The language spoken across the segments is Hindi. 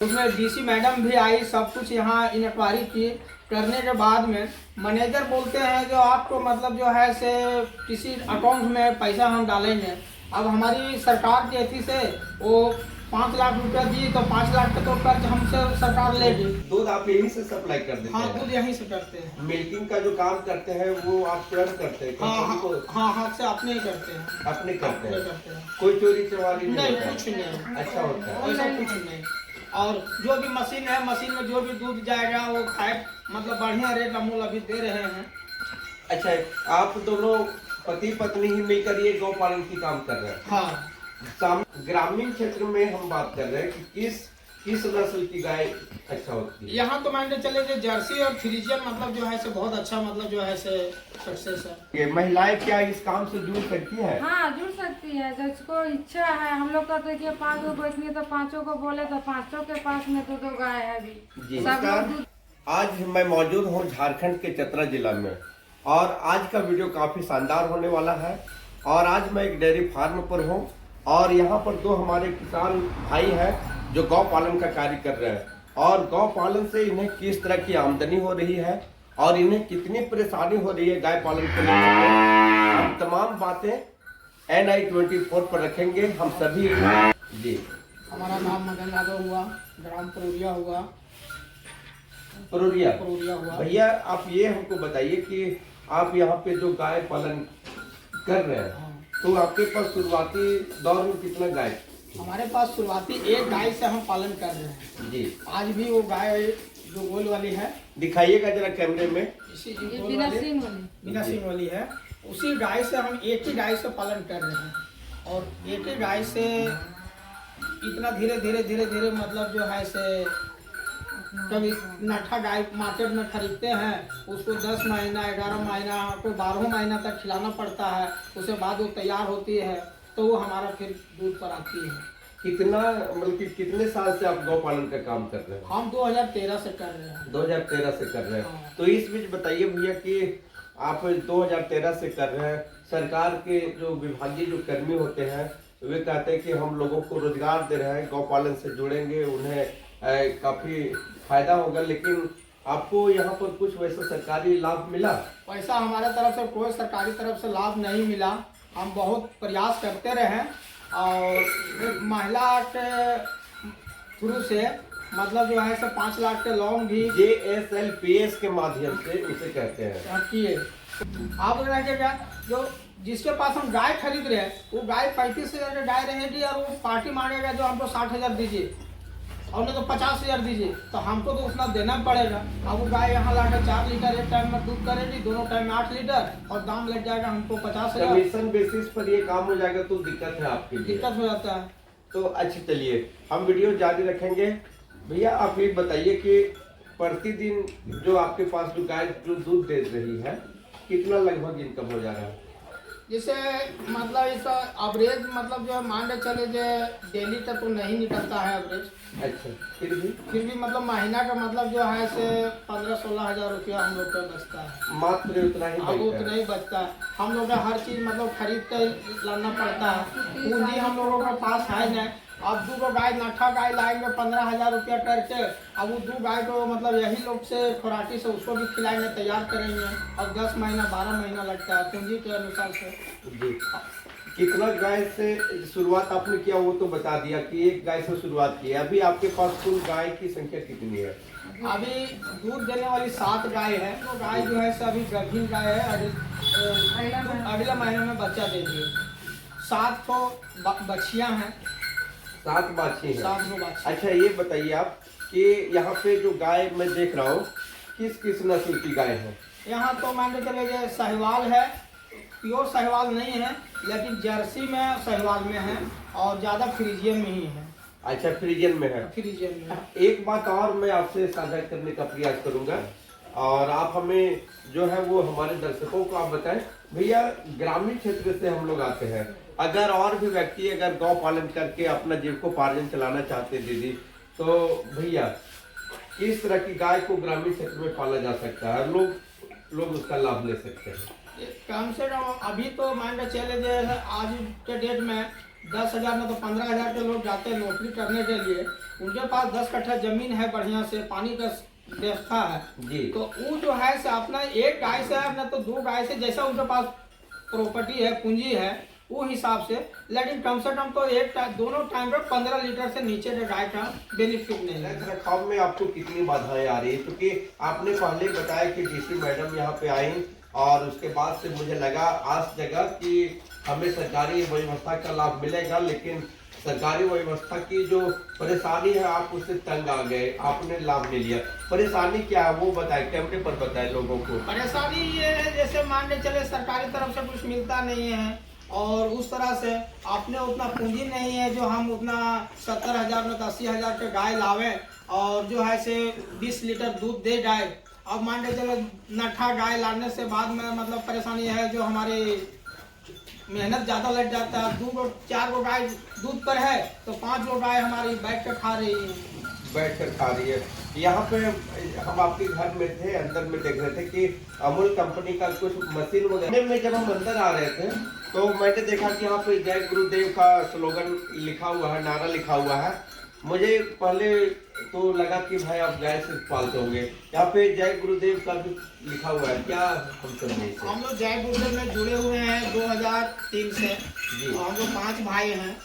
उसमें डीसी मैडम भी आई, सब कुछ यहाँ इंक्वायरी की। करने के बाद में मैनेजर बोलते हैं जो आपको मतलब जो है से किसी अकाउंट में पैसा हम डालेंगे। अब हमारी सरकार की एथी से वो 5 लाख रुपया दी तो 5 लाख का तो कर्ज हमसे सरकार लेगी। दूध आप यहीं से सप्लाई कर देते हाँ, हैं? दूध यहीं से करते हैं। मिल्किंग का जो काम करते हैं वो आप स्वयं करते हैं? हाँ, हाथ से अपने ही करते हैं। अपने करते हैं? करते हैं। कोई चोरी चवारी नहीं, होता है? कुछ नहीं। अच्छा होता है? ऐसा कुछ नहीं। और जो भी मशीन है, मशीन में जो भी दूध जाएगा वो खाए, मतलब बढ़िया रेट अमूल अभी दे रहे हैं। अच्छा, आप दोनों पति पत्नी ही मिलकर ये गौ पालन की काम कर रहे हैं? हाँ। ग्रामीण क्षेत्र में हम बात कर रहे हैं कि किस नस्ल की गाय अच्छा होती है? यहाँ तो मान के चले जो जर्सी और फ्रीजियन मतलब जो है से बहुत अच्छा मतलब जो है से सक्सेस है। ये महिलाएं क्या इस काम से जुड़ सकती है? हाँ, जुड़ सकती है, जिसको इच्छा है। हम लोग का देखिए 5 गो बैठनी तो 5 को बोले तो 5 के पास में 2 गाय है अभी। जी, सब लोग आज मैं मौजूद हूँ झारखंड के चतरा जिला में और आज का वीडियो काफी शानदार होने वाला है। और आज मैं एक डेयरी फार्म पर हूँ और यहाँ पर 2 हमारे किसान भाई हैं जो गौ पालन का कार्य कर रहे हैं और गौ पालन से इन्हें किस तरह की आमदनी हो रही है और इन्हें कितनी परेशानी हो रही है गाय पालन के लिए, हम तमाम बातें NI 24 पर रखेंगे हम सभी। जी, हमारा नाम मदन यादव हुआ, ग्राम परोरिया हुआ। परोरिया हुआ। भैया, आप ये हमको बताइए कि आप यहाँ पे जो गाय पालन कर रहे हैं तो आपके पास शुरुआती दौर में कितना गाय? हमारे पास शुरुआती एक गाय से हम पालन कर रहे हैं जी। आज भी वो गाय जो गोल वाली है, दिखाइएगा जरा कैमरे में। इसी ये गोल बिना वाली, सींग वाली। बिना सींग वाली है। उसी गाय से हम एक ही गाय से पालन कर रहे हैं और एक ही गाय से इतना धीरे धीरे मतलब जो है से कभी नठा गाय मार्केट में खरीदते हैं, उसको 10 महीना 11 महीना कोई 12 महीना तक खिलाना पड़ता है। उसके बाद वो तैयार होती है तो वो हमारा फिर दूध पर आती है। कितना मतलब कि कितने साल से आप गौ पालन का काम कर रहे हैं? हम 2013 से कर रहे हैं। 2013 से कर रहे हैं। हाँ। तो इस बीच बताइए भैया कि आप 2013 से कर रहे हैं, सरकार के जो विभागीय जो कर्मी होते हैं वे कहते हैं कि हम लोगों को रोजगार दे रहे हैं, गौ पालन से जुड़ेंगे, उन्हें काफी फायदा होगा, लेकिन आपको यहाँ पर कुछ वैसा सरकारी लाभ मिला? पैसा हमारे तरफ से कोई सरकारी तरफ से लाभ नहीं मिला। हम बहुत प्रयास करते रहे और महिला के थ्रू से मतलब जो है 5 लाख के लोन भी JSLPS के माध्यम से उसे कहते हैं किए। आप क्या जो जिसके पास हम गाय खरीद रहे हैं वो गाय 35,000 की गाय रहेगी और वो पार्टी मांगेगा जो हमको 60,000 दीजिए और नहीं तो 50,000 दीजिए, तो हमको तो उतना देना पड़ेगा। अब वो गाय यहाँ लाकर 4 लीटर एक टाइम में दूध करेगी, दोनों टाइम में 8 लीटर और दाम लग जाएगा हमको 50,000। कमीशन बेसिस पर ये काम हो जाएगा तो दिक्कत है आपके लिए? दिक्कत हो जाता है। तो अच्छा, चलिए हम वीडियो जारी रखेंगे। भैया आप ये बताइए कि प्रतिदिन जो आपके पास जो गाय जो दूध दे रही है कितना लगभग इनकम हो जा रहा है? जैसे मतलब इसका एवरेज मतलब जो है मान के चले जो डेली तक तो नहीं निकलता है एवरेज। अच्छा, फिर भी मतलब महीना का मतलब जो है से 15-16 हजार रुपया हम लोग का बचता है। मात्र उतना ही अब उतना ही बचता है। हम लोग का हर चीज मतलब खरीद कर लाना पड़ता है, पूंजी हम लोगों के पास है नहीं। अब 2 गाय नठा गाय लाएंगे 15,000 रुपया करके, अब वो 2 गाय को मतलब यही लोग से खुराकी से उसको भी खिलाएंगे, तैयार करेंगे और 10 महीना 12 महीना लगता है पूंजी के अनुसार से। जी, कितना गाय से शुरुआत आपने किया वो तो बता दिया कि एक गाय से शुरुआत की है। अभी आपके पास कुल गाय की संख्या कितनी है? अभी दूध देने वाली 7 गाय है। तो गाय जो है अभी गर्भीन गाय है, अगले महीने में बच्चा देगी। 7 तो बच्चियां हैं। 7 बाछी है। 7 गो बाछी। अच्छा, ये बताइए आप कि यहाँ पे जो गाय मैं देख रहा हूँ किस नस्ल की गाय है? यहाँ तो मान के चले गए साहिवाल है, प्योर साहिवाल नहीं है लेकिन जर्सी में साहिवाल में है और ज्यादा फ्रीजियन में ही है। अच्छा, फ्रीजियन में है। फ्रीजियन में। एक बात और मैं आपसे साझा करने का प्रयास करूंगा और आप हमें जो है वो हमारे दर्शकों को आप बताएं। भैया, ग्रामीण क्षेत्र से हम लोग आते हैं, अगर और भी व्यक्ति अगर गौ पालन करके अपना जीविकोपार्जन चलाना चाहते हैं दीदी, तो भैया किस तरह की गाय को ग्रामीण क्षेत्र में पाला जा सकता है, लोग उसका लाभ ले सकते हैं? कम से कम अभी तो मान के चले आज के डेट में 10,000 में तो 15,000 के लोग जाते हैं नौकरी करने के लिए, उनके पास 10 कट्ठा जमीन है, बढ़िया से पानी का व्यवस्था है जी। तो वो जो है से अपना एक गाय से अपना तो 2 गाय से जैसा उनके पास प्रॉपर्टी है, पूंजी है, वो हिसाब से, लेकिन कम से कम तो दोनों टाइम पर 15 लीटर से नीचे के गाय का बेनिफिट नहीं है। रख रखाव में आपको कितनी बाधाएं आ रही है? क्योंकि आपने पहले बताया कि डीसी मैडम यहाँ पे आई और उसके बाद से मुझे लगा आस जगह कि हमें सरकारी व्यवस्था का लाभ मिलेगा, लेकिन सरकारी व्यवस्था की जो परेशानी है आप उससे तंग आ गए, आपने लाभ नहीं लिया। परेशानी क्या है वो बताए, कैमरे पर बताए लोगों को। परेशानी ये है जैसे मान के चले सरकारी तरफ से कुछ मिलता नहीं है और उस तरह से आपने उतना पूंजी नहीं है जो हम उतना 70,000 में 80,000 के गाय लावे और जो है से 20 लीटर दूध दे गाय। अब मान के चलो नठा गाय लाने से बाद में मतलब परेशानी है जो हमारी मेहनत ज़्यादा लग जाता है। 4 गो गाय दूध पर है तो 5 गो गाय हमारी बैठ कर खा रही है। बैठ कर खा रही है। यहाँ पे हम आपके घर में थे, अंदर में देख रहे थे कि अमूल कंपनी का कुछ मशीन वगैरह में जब हम अंदर आ रहे थे तो मैंने देखा कि यहाँ पे जय गुरुदेव का स्लोगन लिखा हुआ है, नारा लिखा हुआ है। मुझे पहले तो लगा कि भाई आप गाय से पालते होंगे, यहाँ पे जय गुरुदेव का भी लिखा हुआ है, क्या हम समझे? हम लोग जय गुरुदेव में जुड़े हुए हैं 2003 से जी। और हम लोग 5 भाई हैं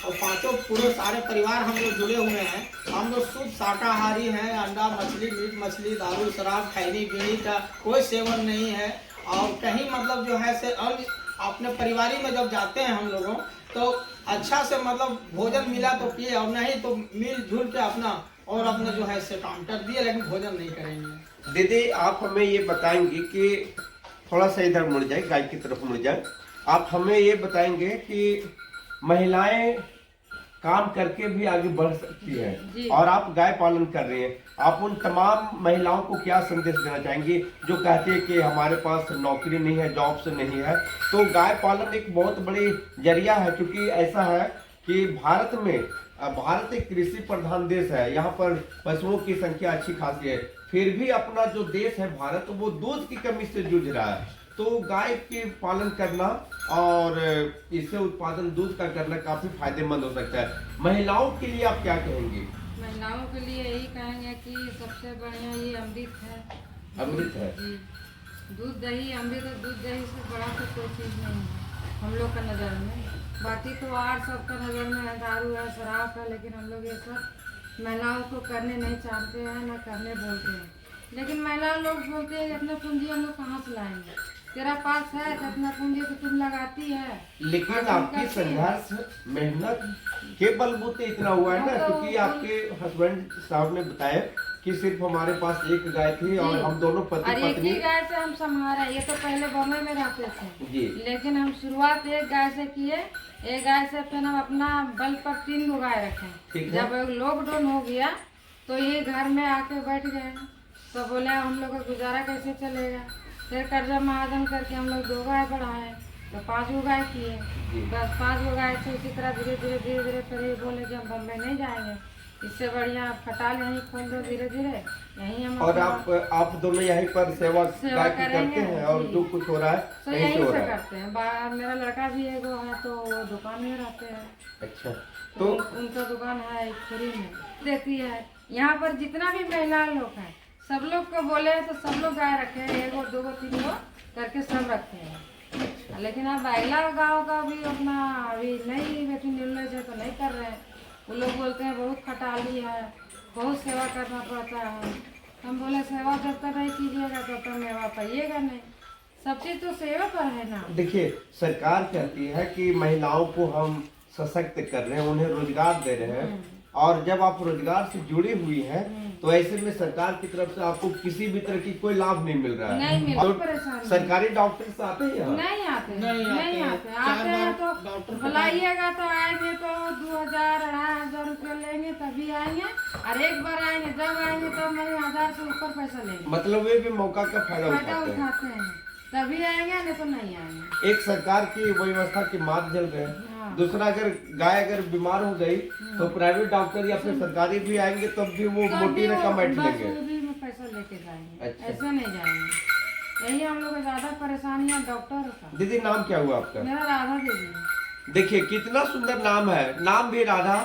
और पांचों पूरे सारे परिवार हम लोग जुड़े हुए हैं। हम लोग शुद्ध शाकाहारी हैं, अंडा मछली मीट मछली दारू शराब खैनी बीड़ी का कोई सेवन नहीं है और कहीं मतलब जो है से अपने परिवारी में जब जाते हैं हम लोगों तो अच्छा से मतलब भोजन मिला तो पिए और नहीं तो मिलजुल के अपना और अपने जो है से काम कर दिए, लेकिन भोजन नहीं करेंगे। दीदी आप हमें ये बताएंगे कि थोड़ा सा इधर मुड़ जाए, गाय की तरफ मुड़ जाए, आप हमें ये बताएंगे कि महिलाएं काम करके भी आगे बढ़ सकती है और आप गाय पालन कर रहे हैं, आप उन तमाम महिलाओं को क्या संदेश देना चाहेंगे जो कहते हैं कि हमारे पास नौकरी नहीं है, जॉब से नहीं है? तो गाय पालन एक बहुत बड़ी जरिया है, क्योंकि ऐसा है कि भारत एक कृषि प्रधान देश है, यहाँ पर पशुओं की संख्या अच्छी खासी है, फिर भी अपना जो देश है भारत वो दूध की कमी से जूझ रहा है। तो गाय के पालन करना और इससे उत्पादन दूध का करना काफी फायदेमंद हो सकता है। महिलाओं के लिए आप क्या कहेंगे? महिलाओं के लिए यही कहेंगे कि सबसे बढ़िया ये अमृत है। अमृत है जी, दूध दही अमृत है, दूध दही से बड़ा तो कोई चीज़ नहीं है हम लोग का नज़र में। बाकी तो और सबका नज़र में है, दारू है, शराब है, लेकिन हम लोग ये सब महिलाओं को करने नहीं चाहते हैं, ना करने बोलते हैं। लेकिन महिला लोग बोलते हैं अपना पूंजी हम लोग कहाँ से लाएंगे, तेरा पास है तो अपना पूंजी तो तुम लगाती है। लेकिन आपकी संघर्ष मेहनत के बलबूते इतना हुआ है ना, क्योंकि आपके हस्बैंड साहब ने बताया कि सिर्फ हमारे पास एक गाय थी और हम दोनों पति और एक पत्नी। ही गाय से हम संभाले, ये तो पहले बॉम्बे में रहते थे जी। लेकिन हम शुरुआत एक गाय से किए, एक गाय से फिर हम अपना बल पर 3 गो गाय रखे। जब लॉकडाउन हो गया तो ये घर में आके बैठ गए तो बोले हम लोग का गुजारा कैसे चलेगा, फिर कर्जा महाजन करके हम लोग 2 गाय बढ़ाए तो 5 गो गाय किए। बस 5 गो गाय से इसी तरह धीरे धीरे फिर ये बोले कि हम बम्बई नहीं जाएंगे, इससे बढ़िया खटाल यहीं खोल दो धीरे धीरे यहीं हम। और आप दोनों यहीं पर सेवा गाय की करते हैं और जो कुछ हो रहा है तो यहीं से करते हैं। मेरा लड़का भी है तो वो दुकान में रहते हैं। अच्छा, तो उनका दुकान है फ्री में देती है। यहाँ पर जितना भी महिला लोग हैं सब लोग को बोले तो सब लोग गाय रखे हैं, 1 गो 2 गो 3 गो करके सब रखते हैं। लेकिन अब अगला गाँव का भी अपना अभी नहीं बेटी निर्णय है तो नहीं कर रहे हैं। वो लोग बोलते हैं बहुत खटाली है, बहुत सेवा करना पड़ता है। हम बोले सेवा जब तक नहीं कीजिएगा तब तक मेवा पाइएगा नहीं, सब चीज़ तो सेवा पर है ना। देखिए सरकार कहती है कि महिलाओं को हम सशक्त कर रहे हैं, उन्हें रोजगार दे रहे हैं, और जब आप रोजगार से जुड़ी हुई हैं तो ऐसे में सरकार की तरफ से आपको किसी भी तरह की कोई लाभ नहीं मिल रहा है। नहीं मिल और परेशानी सरकारी डॉक्टर आते हैं यहाँ? नहीं आते नहीं आते हैं तो बुलाइएगा तो आएंगे तो 2,000-2,500 रुपये लेंगे तभी आएंगे, और एक बार आएंगे जब आएंगे तो मैं 1,000 से ऊपर पैसा लेंगे। मतलब वे भी मौका का फायदा उठाते हैं तभी आएंगे, नहीं तो नहीं आएंगे। एक सरकार की व्यवस्था की मार जल रहे हैं। दूसरा अगर गाय अगर बीमार हो गई तो प्राइवेट डॉक्टर या फिर सरकारी भी आएंगे तब भी वो मोटी रकम ऐंठ लेंगे, पैसा लेके जाएंगे। अच्छा। ऐसे नहीं जाएंगे। यही हम लोग को ज्यादा परेशानी है डॉक्टर का। दीदी नाम क्या हुआ आपका? मेरा राधा देवी। देखिए कितना सुंदर नाम है, नाम भी राधा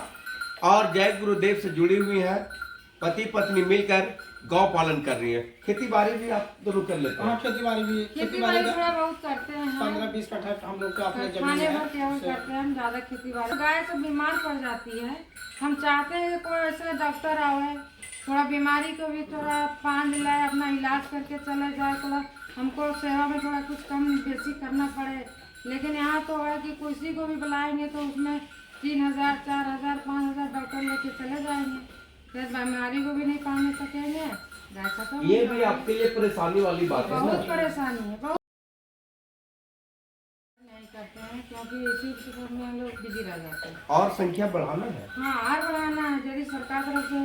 और जय गुरुदेव से जुड़ी हुई है। पति पत्नी मिलकर गौ पालन कर रही है। खेती बाड़ी भी आप दोनों कर लेते हाँ, हैं? खेती बाड़ी भी, खेती बाड़ी थोड़ा बहुत करते हैं। 15-20 कट्ठा हम लोग का अपने जमीन खाने है। भर केवल करते हैं हम, ज्यादा खेती बाड़ी। गाय सब बीमार पड़ जाती है, हम चाहते हैं कि कोई ऐसे डॉक्टर आवे, थोड़ा बीमारी को भी थोड़ा फांद लाए, अपना इलाज करके चले जाए, थोड़ा हमको सेवा में थोड़ा कुछ कम बेसी करना पड़े। लेकिन यहाँ तो है कि किसी को भी बुलाएंगे तो उसमें 3000, 4000, 5000 डॉक्टर लेके चले जाएंगे, फिर बीमारी को भी नहीं पाने सकेंगे। गाय खत्म। ये भी आपके लिए परेशानी वाली बात है बहुत ना? परेशानी है, बहुत नहीं करते हैं क्योंकि इसी सब में हम लोग बिजी रह जाते हैं। और संख्या बढ़ाना है। हाँ, और बढ़ाना है, यदि सरकार तरफ से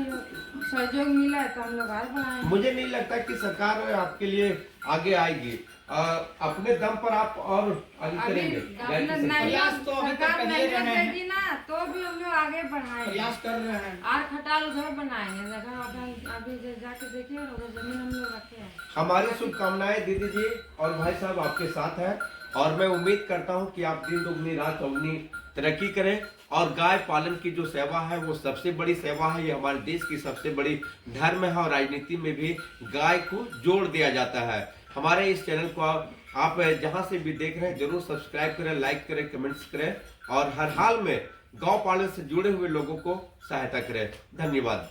सहयोग मिला है तो हम लोग और बढ़ाएंगे। मुझे नहीं लगता कि सरकार आपके लिए आगे आएगी। अपने दम पर आप और आगे अभी करेंगे। अपना जैसे नहीं, प्रयास तो अभी तक सरकार कर ही नहीं रहे हैं। देगी ना तो भी हम लोग आगे बढ़ाएंगे, प्रयास कर रहे हैं। और खटाल उधर बनाएंगे जगह। अभी जाके देखिए, उधर जमीन हम लोग रखे हैं। हमारी शुभकामनाएं दीदी जी और भाई साहब आपके साथ है, और मैं उम्मीद करता हूं कि आप दिन दुगनी रात चौगुनी तरक्की करें। और गाय पालन की जो सेवा है वो सबसे बड़ी सेवा है, ये हमारे देश की सबसे बड़ी धर्म है, और राजनीति में भी गाय को जोड़ दिया जाता है। हमारे इस चैनल को आप जहां से भी देख रहे हैं जरूर सब्सक्राइब करें, लाइक करें, कमेंट्स करें, और हर हाल में गौ पालन से जुड़े हुए लोगों को सहायता करें। धन्यवाद।